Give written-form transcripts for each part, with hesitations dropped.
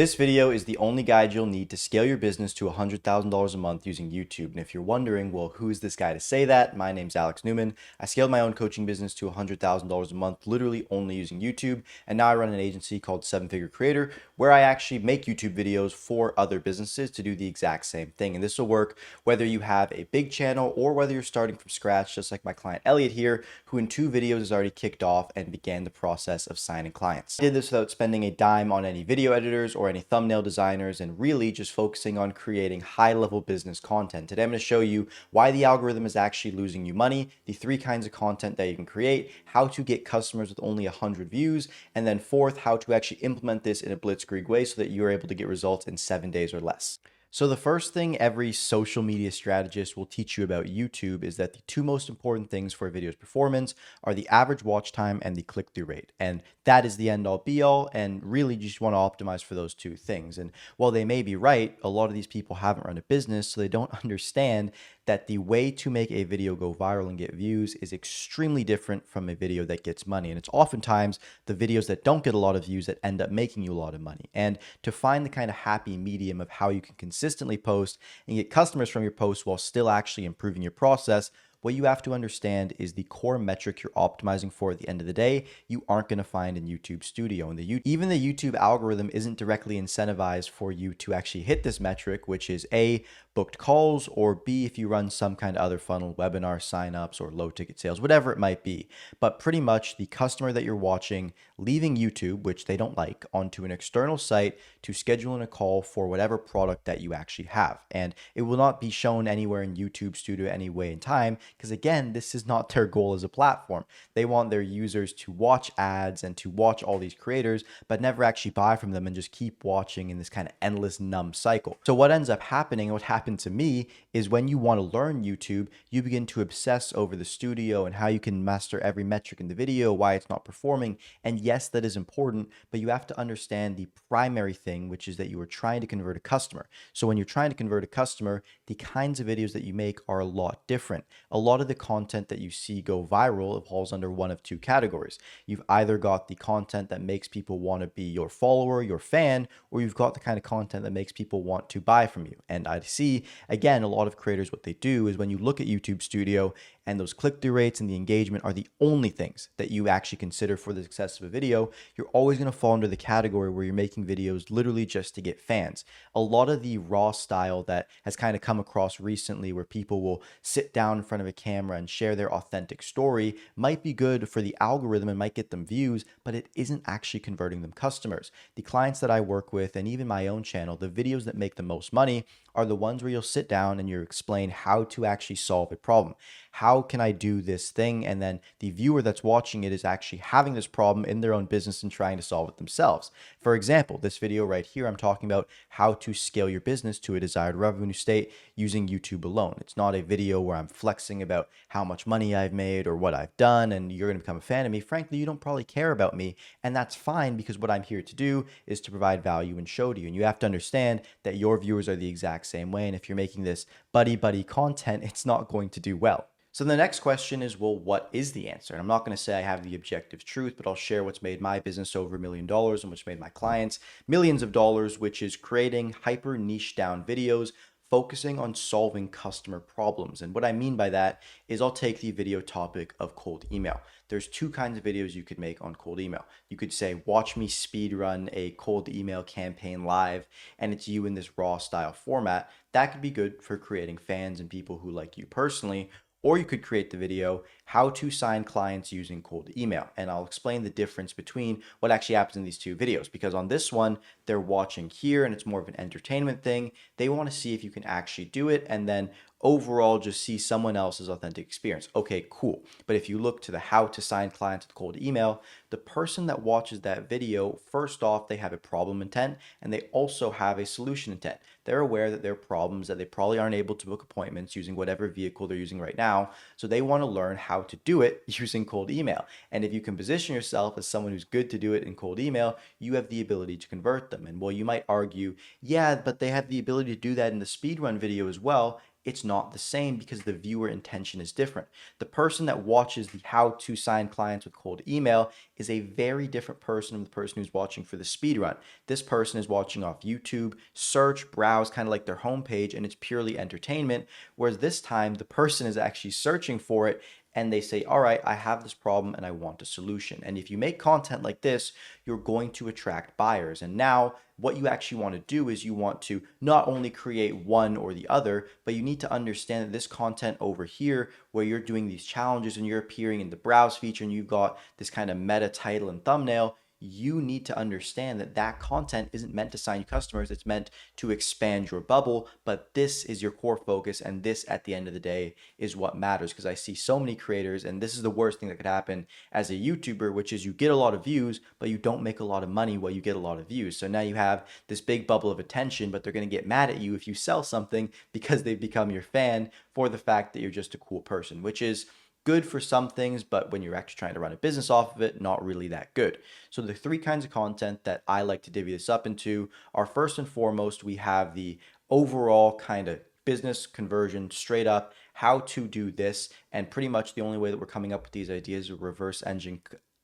This video is the only guide you'll need to scale your business to $100,000 a month using YouTube. And if you're wondering, well, who is this guy to say that? My name's Alex Newman. I scaled my own coaching business to $100,000 a month, literally only using YouTube. And now I run an agency called 7-Figure Creator, where I actually make YouTube videos for other businesses to do the exact same thing. And this will work whether you have a big channel or whether you're starting from scratch, just like my client Elliot here, who in 2 videos has already kicked off and began the process of signing clients. I did this without spending a dime on any video editors or any thumbnail designers, and really just focusing on creating high-level business content. Today I'm going to show you why the algorithm is actually losing you money, the 3 kinds of content that you can create, how to get customers with only 100 views, and then fourth, how to actually implement this in a blitzkrieg way so that you're able to get results in 7 days or less. So the first thing every social media strategist will teach you about YouTube is that the 2 most important things for a video's performance are the average watch time and the click-through rate. And that is the end-all be-all, and really you just want to optimize for those 2 things. And while they may be right, a lot of these people haven't run a business, so they don't understand that the way to make a video go viral and get views is extremely different from a video that gets money. And it's oftentimes the videos that don't get a lot of views that end up making you a lot of money. And to find the kind of happy medium of how you can consistently post and get customers from your posts while still actually improving your process, what you have to understand is the core metric you're optimizing for at the end of the day, you aren't going to find in YouTube Studio. And even the YouTube algorithm isn't directly incentivized for you to actually hit this metric, which is A, booked calls, or B, if you run some kind of other funnel, webinar signups or low ticket sales, whatever it might be. But pretty much the customer that you're watching leaving YouTube, which they don't like, onto an external site to schedule in a call for whatever product that you actually have. And it will not be shown anywhere in YouTube Studio any way in time, because again, this is not their goal as a platform. They want their users to watch ads and to watch all these creators, but never actually buy from them and just keep watching in this kind of endless numb cycle. So what ends up happening, and what happened to me, is when you want to learn YouTube, you begin to obsess over the studio and how you can master every metric in the video, why it's not performing. And yes, that is important, but you have to understand the primary thing, which is that you are trying to convert a customer. So when you're trying to convert a customer, the kinds of videos that you make are a lot different. A lot of the content that you see go viral falls under one of 2 categories. You've either got the content that makes people want to be your follower, your fan, or you've got the kind of content that makes people want to buy from you. And I see, again, a lot of creators, what they do is when you look at YouTube Studio and those click-through rates and the engagement are the only things that you actually consider for the success of a video, you're always going to fall under the category where you're making videos literally just to get fans. A lot of the raw style that has kind of come across recently, where people will sit down in front of a camera and share their authentic story, might be good for the algorithm and might get them views, but it isn't actually converting them customers. The clients that I work with, and even my own channel, the videos that make the most money are the ones where you'll sit down and you explain how to actually solve a problem. How can I do this thing? And then the viewer that's watching it is actually having this problem in their own business and trying to solve it themselves. For example, this video right here, I'm talking about how to scale your business to a desired revenue state using YouTube alone. It's not a video where I'm flexing about how much money I've made or what I've done and you're going to become a fan of me. Frankly, you don't probably care about me, and that's fine, because what I'm here to do is to provide value and show to you. And you have to understand that your viewers are the exact same way, and if you're making this buddy content, it's not going to do well. So the next question is, well, what is the answer? And I'm not going to say I have the objective truth, but I'll share what's made my business over $1 million and what's made my clients millions of dollars, which is creating hyper niche down videos focusing on solving customer problems. And what I mean by that is, I'll take the video topic of cold email. There's 2 kinds of videos you could make on cold email. You could say, watch me speed run a cold email campaign live, and it's you in this raw style format. That could be good for creating fans and people who like you personally. Or you could create the video, how to sign clients using cold email. And I'll explain the difference between what actually happens in these 2 videos, because on this one, they're watching here and it's more of an entertainment thing. They want to see if you can actually do it, and then overall just see someone else's authentic experience. Okay, cool. But if you look to the how to sign clients with cold email, the person that watches that video, first off, they have a problem intent, and they also have a solution intent. They're aware that there are problems, that they probably aren't able to book appointments using whatever vehicle they're using right now. So they want to learn how to do it using cold email. And if you can position yourself as someone who's good to do it in cold email, you have the ability to convert them. And while you might argue, yeah, but they have the ability to do that in the speedrun video as well, it's not the same because the viewer intention is different. The person that watches the how to sign clients with cold email is a very different person from the person who's watching for the speed run. This person is watching off YouTube, search, browse, kind of like their homepage, and it's purely entertainment. Whereas this time, the person is actually searching for it and they say, all right, I have this problem and I want a solution. And if you make content like this, you're going to attract buyers. And now what you actually want to do is you want to not only create one or the other, but you need to understand that this content over here, where you're doing these challenges and you're appearing in the browse feature and you've got this kind of meta title and thumbnail, you need to understand that that content isn't meant to sign you customers. It's meant to expand your bubble, but this is your core focus. And this at the end of the day is what matters. Because I see so many creators, and this is the worst thing that could happen as a YouTuber, which is you get a lot of views, but you don't make a lot of money while you get a lot of views. So now you have this big bubble of attention, but they're going to get mad at you if you sell something because they've become your fan for the fact that you're just a cool person, which is good for some things, but when you're actually trying to run a business off of it, not really that good. So the three kinds of content that I like to divvy this up into are, first and foremost, we have the overall kind of business conversion, straight up how to do this. And pretty much the only way that we're coming up with these ideas is reverse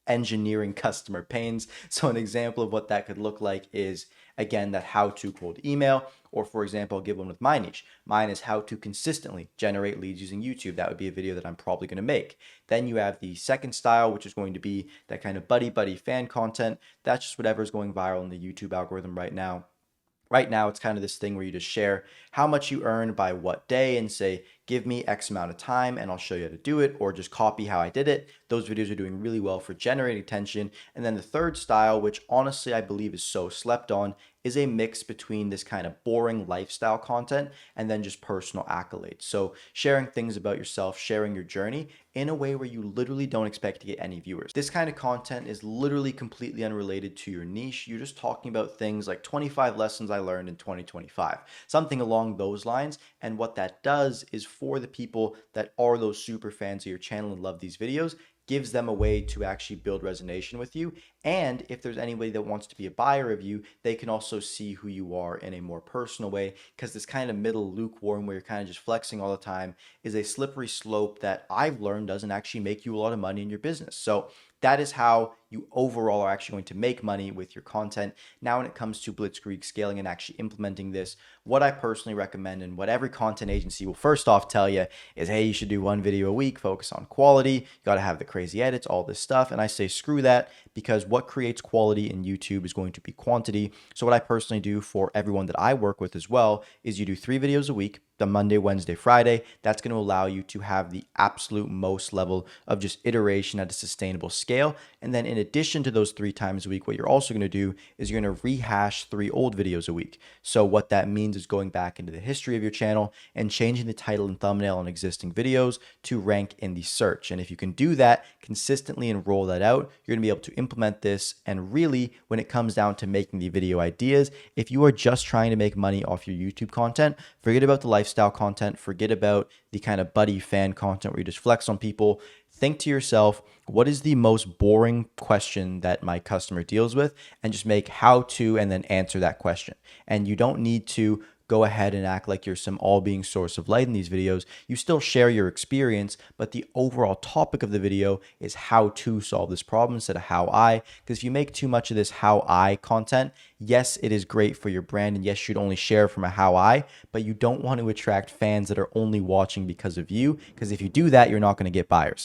engineering customer pains. So an example of what that could look like is, again, that how to cold email, or for example, I'll give one with my niche. Mine is how to consistently generate leads using YouTube. That would be a video that I'm probably going to make. Then you have the second style, which is going to be that kind of buddy fan content. That's just whatever's going viral in the YouTube algorithm right now. Right now, it's kind of this thing where you just share how much you earn by what day and say, give me X amount of time and I'll show you how to do it, or just copy how I did it. Those videos are doing really well for generating attention. And then the third style, which honestly I believe is so slept on, is a mix between this kind of boring lifestyle content and then just personal accolades. So sharing things about yourself, sharing your journey in a way where you literally don't expect to get any viewers. This kind of content is literally completely unrelated to your niche. You're just talking about things like 25 lessons I learned in 2025, something along those lines. And what that does is, for the people that are those super fans of your channel and love these videos, gives them a way to actually build resonation with you. And if there's anybody that wants to be a buyer of you, they can also see who you are in a more personal way, because this kind of middle lukewarm where you're kind of just flexing all the time is a slippery slope that I've learned doesn't actually make you a lot of money in your business. So that is how you overall are actually going to make money with your content. Now, when it comes to Blitzkrieg scaling and actually implementing this, what I personally recommend and what every content agency will first off tell you is, hey, you should do one video a week, focus on quality, you got to have the crazy edits, all this stuff. And I say, screw that, because what creates quality in YouTube is going to be quantity. So what I personally do for everyone that I work with as well is you do 3 videos a week, the Monday, Wednesday, Friday. That's going to allow you to have the absolute most level of just iteration at a sustainable scale. And then in addition to those 3 times a week, what you're also going to do is you're going to rehash 3 old videos a week. So what that means is going back into the history of your channel and changing the title and thumbnail on existing videos to rank in the search. And if you can do that consistently and roll that out, you're going to be able to implement this. And really, when it comes down to making the video ideas, if you are just trying to make money off your YouTube content, forget about the lifestyle content, forget about the kind of buddy fan content where you just flex on people. Think to yourself, what is the most boring question that my customer deals with? And just make how to and then answer that question. And you don't need to go ahead and act like you're some all-being source of light in these videos. You still share your experience, but the overall topic of the video is how to solve this problem instead of how I. Because if you make too much of this how I content, yes, it is great for your brand, and yes, you should only share from a how I, but you don't want to attract fans that are only watching because of you, because if you do that, you're not going to get buyers.